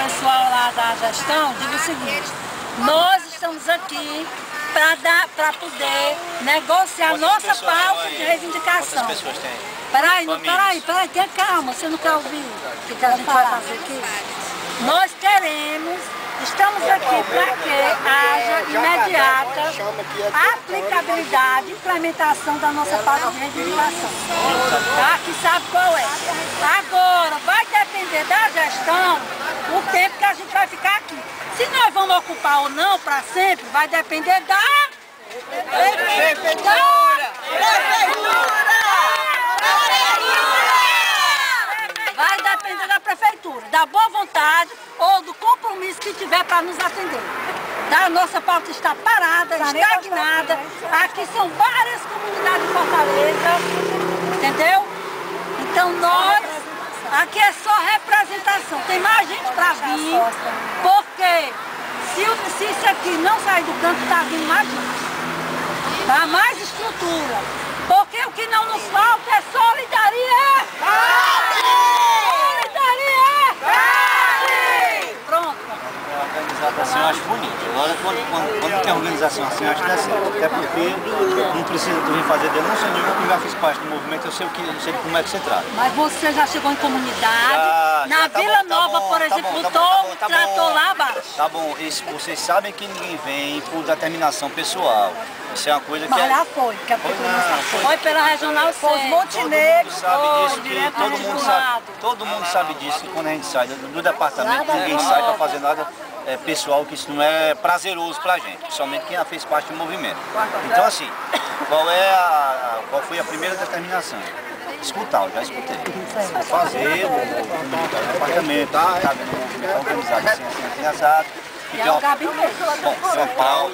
pessoal lá da gestão, digo o seguinte: nós estamos aqui para poder negociar nossa pauta de reivindicação. Quantas pessoas tem? Peraí, tenha calma, você não quer ouvir o que a gente vai fazer aqui? Nós queremos, estamos aqui para que haja imediata aplicabilidade e implementação da nossa pauta de reivindicação, tá? Que sabe qual é. Agora, vai depender da gestão o tempo que a gente vai ficar aqui. Se nós vamos ocupar ou não para sempre, vai depender da Prefeitura! Vai depender da Prefeitura, da boa vontade ou do compromisso que tiver para nos atender. Tá? A nossa pauta está parada, estagnada. Aqui são várias comunidades de Fortaleza, entendeu? Então nós, aqui é só representação. Tem mais gente para vir, porque se isso aqui não sair do canto, está vindo mais gente. Tá? Mais estrutura. Porque o que não nos falta é solidariedade! Pronto. A organização assim eu acho bonito. Agora, quando tem organização assim, eu acho que dá certo. Até porque não precisa tu vir fazer denúncia nenhuma, porque eu já fiz parte do movimento, eu sei como é que você trata. Mas você já chegou em comunidade? Na Vila Nova, por exemplo, botou um trator lá abaixo. Tá bom, vocês sabem que ninguém vem por determinação pessoal. Isso é uma coisa que mas lá foi, porque a Prefeitura foi pela Regional 6, os Montenegro, todo mundo sabe disso, que quando a gente sai do departamento, ninguém sai para fazer nada pessoal, que isso não é prazeroso pra gente, principalmente quem fez parte do movimento. Então assim, qual foi a primeira determinação? Escutar, eu já escutei. Vou fazer, vou comunicar o departamento, tá organizado assim, assado. E é o gabinete. Bom, São Paulo,